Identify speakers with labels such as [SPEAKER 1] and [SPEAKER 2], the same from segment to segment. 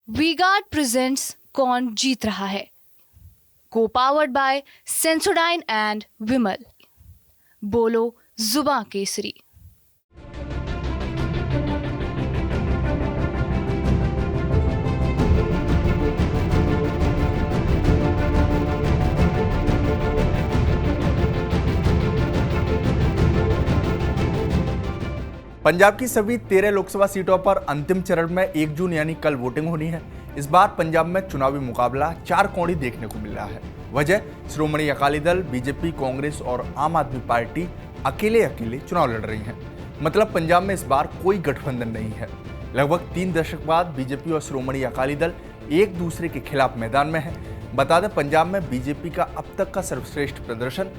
[SPEAKER 1] V-Guard presents कौन जीत रहा है, को पावर्ड बाय सेंसोडाइन एंड विमल। बोलो जुबां केसरी।
[SPEAKER 2] पंजाब की सभी 13 लोकसभा सीटों पर अंतिम चरण में 1 जून यानी कल वोटिंग होनी है। इस बार पंजाब में चुनावी मुकाबला चार कोणी देखने को मिल रहा है। वजह श्रोमणी अकाली दल, बीजेपी, कांग्रेस और आम आदमी पार्टी अकेले अकेले चुनाव लड़ रही हैं। मतलब पंजाब में इस बार कोई गठबंधन नहीं है। लगभग 3 दशक बाद बीजेपी और श्रोमणी अकाली दल एक दूसरे के खिलाफ मैदान में है। बता दें, पंजाब में बीजेपी का अब तक का सर्वश्रेष्ठ प्रदर्शन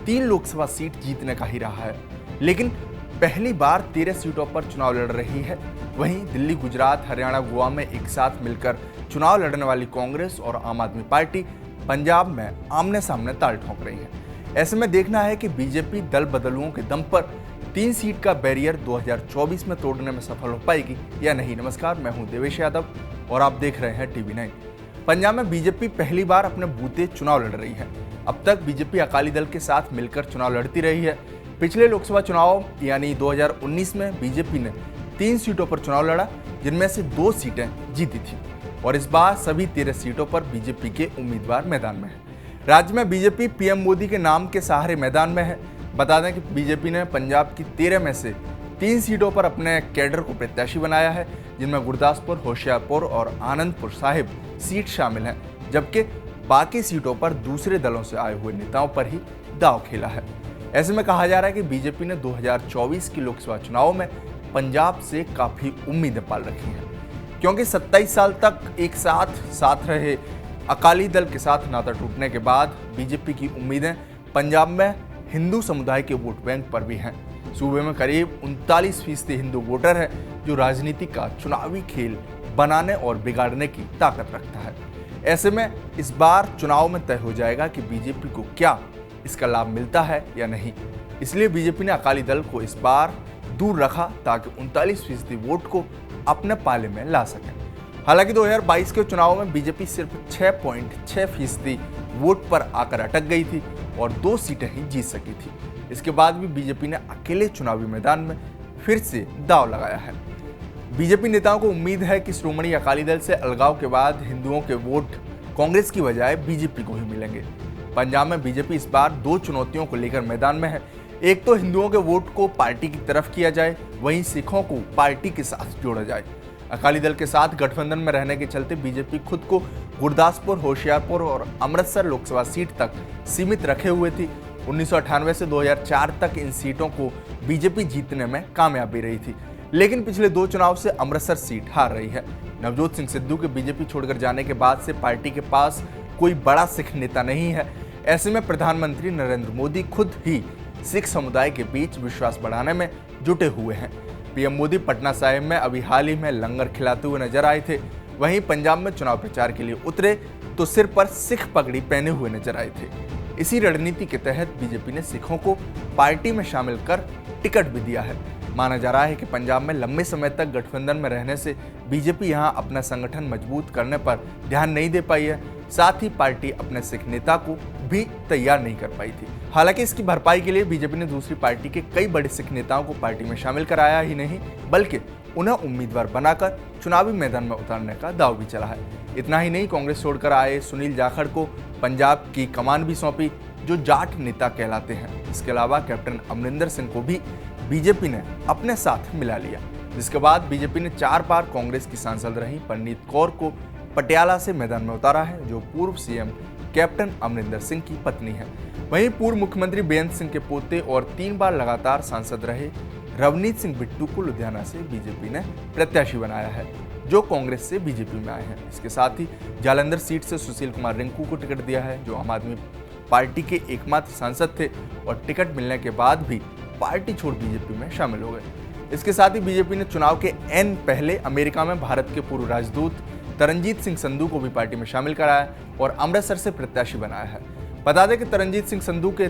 [SPEAKER 2] 3 लोकसभा सीट जीतने का ही रहा है, लेकिन पहली बार 13 सीटों पर चुनाव लड़ रही है। वहीं दिल्ली, गुजरात, हरियाणा, गोवा में एक साथ मिलकर चुनाव लड़ने वाली कांग्रेस और आम आदमी पार्टी पंजाब में आमने सामने ताल ठोक रही है। ऐसे में देखना है कि बीजेपी दल बदलुओं के दम पर 3 सीट का बैरियर 2024 में तोड़ने में सफल हो पाएगी या नहीं। नमस्कार, मैं हूं देवेश यादव और आप देख रहे हैं टीवी 9। पंजाब में बीजेपी पहली बार अपने बूते चुनाव लड़ रही है। अब तक बीजेपी अकाली दल के साथ मिलकर चुनाव लड़ती रही है। पिछले लोकसभा चुनाव यानी 2019 में बीजेपी ने 3 सीटों पर चुनाव लड़ा, जिनमें से 2 सीटें जीती थी और इस बार सभी 13 सीटों पर बीजेपी के उम्मीदवार मैदान में हैं। राज्य में बीजेपी पीएम मोदी के नाम के सहारे मैदान में है। बता दें कि बीजेपी ने पंजाब की 13 में से 3 सीटों पर अपने कैडर को प्रत्याशी बनाया है, जिनमें गुरदासपुर, होशियारपुर और आनंदपुर साहिब सीट शामिल हैं, जबकि बाकी सीटों पर दूसरे दलों से आए हुए नेताओं पर ही दांव खेला है। ऐसे में कहा जा रहा है कि बीजेपी ने 2024 की लोकसभा चुनाव में पंजाब से काफी उम्मीदें पाल रखी हैं, क्योंकि 27 साल तक एक साथ रहे अकाली दल के साथ नाता टूटने के बाद बीजेपी की उम्मीदें पंजाब में हिंदू समुदाय के वोट बैंक पर भी हैं। सूबे में करीब 39% हिंदू वोटर है, जो राजनीति का चुनावी खेल बनाने और बिगाड़ने की ताकत रखता है। ऐसे में इस बार चुनाव में तय हो जाएगा कि बीजेपी को क्या इसका लाभ मिलता है या नहीं। इसलिए बीजेपी ने अकाली दल को इस बार दूर रखा ताकि 39% वोट को अपने पाले में ला सके। हालांकि 2022 के चुनाव में बीजेपी सिर्फ 6.6% वोट पर आकर अटक गई थी और 2 सीटें ही जीत सकी थी। इसके बाद भी बीजेपी ने अकेले चुनावी मैदान में फिर से दांव लगाया है। बीजेपी नेताओं को उम्मीद है कि श्रोमणी अकाली दल से अलगाव के बाद हिंदुओं के वोट कांग्रेस की बजाय बीजेपी को ही मिलेंगे। पंजाब में बीजेपी इस बार 2 चुनौतियों को लेकर मैदान में है। एक तो हिंदुओं के वोट को पार्टी की तरफ किया जाए, वहीं सिखों को पार्टी के साथ जोड़ा जाए। अकाली दल के साथ गठबंधन में रहने के चलते बीजेपी खुद को गुरदासपुर, होशियारपुर और अमृतसर लोकसभा सीट तक सीमित रखे हुए थी। 1998 से 2004 तक इन सीटों को बीजेपी जीतने में कामयाबी रही थी, लेकिन पिछले 2 चुनाव से अमृतसर सीट हार रही है। नवजोत सिंह सिद्धू के बीजेपी छोड़कर जाने के बाद से पार्टी के पास कोई बड़ा सिख नेता नहीं है। ऐसे में प्रधानमंत्री नरेंद्र मोदी खुद ही सिख समुदाय के बीच विश्वास बढ़ाने में जुटे हुए हैं। पीएम मोदी पटना साहिब में अभी हाल ही में लंगर खिलाते हुए नजर आए थे। वहीं पंजाब में चुनाव प्रचार के लिए उतरे तो सिर पर सिख पगड़ी पहने हुए नजर आए थे। इसी रणनीति के तहत बीजेपी ने सिखों को पार्टी में शामिल कर टिकट भी दिया है। माना जा रहा है कि पंजाब में लंबे समय तक गठबंधन में रहने से बीजेपी यहां अपना संगठन मजबूत करने पर ध्यान नहीं दे पाई है। साथ ही पार्टी अपने सिख नेता को भी तैयार नहीं कर पाई थी। हालांकि इसकी भरपाई के लिए बीजेपी ने दूसरी पार्टी के कई बड़े सिख नेताओं को पार्टी में शामिल कराया ही नहीं, बल्कि उन्हें उम्मीदवार बनाकर चुनावी मैदान में उतारने का दांव भी चला है। इतना ही नहीं, कांग्रेस छोड़कर आए सुनील जाखड़ को पंजाब की कमान भी सौंपी, जो जाट नेता कहलाते हैं। इसके अलावा कैप्टन अमरिंदर सिंह को भी बीजेपी ने अपने साथ मिला लिया, जिसके बाद बीजेपी ने 4 बार कांग्रेस की सांसद रही परनीत कौर को पटियाला से मैदान में उतारा है, जो पूर्व सीएम कैप्टन अमरिंदर सिंह की पत्नी है। वहीं पूर्व मुख्यमंत्री बेअंत सिंह के पोते और 3 बार लगातार सांसद रहे रवनीत सिंह बिट्टू को लुधियाना से बीजेपी ने प्रत्याशी बनाया है, जो कांग्रेस से बीजेपी में आए हैं। इसके साथ ही जालंधर सीट से सुशील कुमार रिंकू को टिकट दिया है, जो आम आदमी पार्टी के एकमात्र सांसद थे और टिकट मिलने के बाद भी पार्टी छोड़ बीजेपी में शामिल हो गए। इसके साथ ही बीजेपी ने चुनाव के एन पहले अमेरिका में भारत के पूर्व राजदूत तरनजीत सिंह संधू को भी पार्टी में शामिल कराया और अमृतसर से प्रत्याशी बनाया है। बता दें कि तरनजीत सिंह संधू के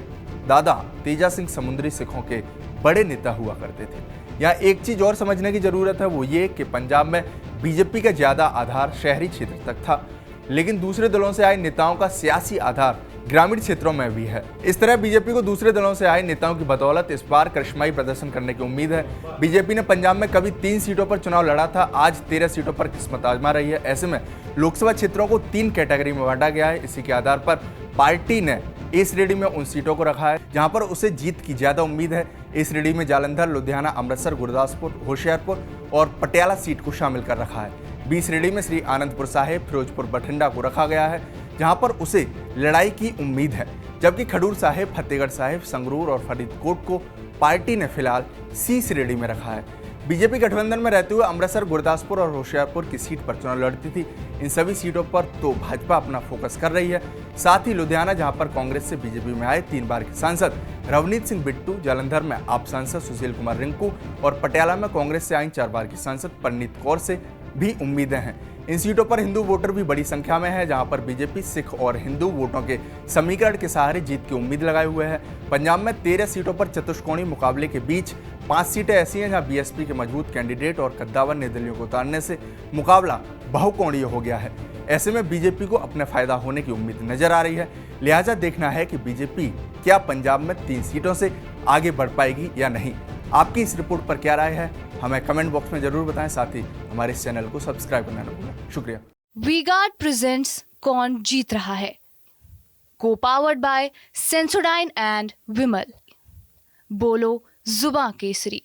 [SPEAKER 2] दादा तेजा सिंह समुद्री सिखों के बड़े नेता हुआ करते थे। यहाँ एक चीज और समझने की जरूरत है, वो ये कि पंजाब में बीजेपी का ज्यादा आधार शहरी क्षेत्र तक था, लेकिन दूसरे दलों से आए नेताओं का सियासी आधार ग्रामीण क्षेत्रों में भी है। इस तरह बीजेपी को दूसरे दलों से आए नेताओं की बदौलत इस बार करिश्माई प्रदर्शन करने की उम्मीद है। बीजेपी ने पंजाब में कभी 3 सीटों पर चुनाव लड़ा था, आज 13 सीटों पर किस्मत आजमा रही है। ऐसे में लोकसभा क्षेत्रों को 3 कैटेगरी में बांटा गया है। इसी के आधार पर पार्टी ने ए श्रेणी में उन सीटों को रखा है जहां पर उसे जीत की ज्यादा उम्मीद है। ए श्रेणी में जालंधर, लुधियाना, अमृतसर, गुरदासपुर, होशियारपुर और पटियाला सीट को शामिल कर रखा है। बी श्रेणी में श्री आनंदपुर साहिब, फिरोजपुर, बठिंडा को रखा गया है जहां पर उसे लड़ाई की उम्मीद है, जबकि खडूर साहिब, फतेहगढ़ साहिब, संगरूर और फरीदकोट को पार्टी ने फिलहाल सी श्रेणी में रखा है। बीजेपी गठबंधन में रहते हुए अमृतसर, गुरदासपुर और होशियारपुर की सीट पर चुनाव लड़ती थी। इन सभी सीटों पर तो भाजपा अपना फोकस कर रही है। साथ ही लुधियाना, जहां पर कांग्रेस से बीजेपी में आए 3 बार के सांसद रवनीत सिंह बिट्टू, जालंधर में आप सांसद सुशील कुमार रिंकू और पटियाला में कांग्रेस से आई 4 बार की सांसद परनीत कौर से भी उम्मीदें हैं। इन सीटों पर हिंदू वोटर भी बड़ी संख्या में है, जहां पर बीजेपी सिख और हिंदू वोटों के समीकरण के सहारे जीत की उम्मीद लगाए हुए है। पंजाब में 13 सीटों पर चतुष्कोणीय मुकाबले के बीच 5 सीटें ऐसी हैं जहां बीएसपी के मजबूत कैंडिडेट और कद्दावर निर्दलियों को उतारने से मुकाबला बहुकोणीय हो गया है। ऐसे में बीजेपी को अपने फायदा होने की उम्मीद नजर आ रही है। लिहाजा देखना है कि बीजेपी क्या पंजाब में 3 सीटों से आगे बढ़ पाएगी या नहीं। आपकी इस रिपोर्ट पर क्या राय है, हमें कमेंट बॉक्स में जरूर बताएं। साथ ही हमारे इस चैनल को सब्सक्राइब करना ना भूलें। शुक्रिया।
[SPEAKER 1] वी-गार्ड प्रेजेंट्स कौन जीत रहा है, को पावर्ड बाय सेंसोडाइन एंड विमल। बोलो जुबां केसरी।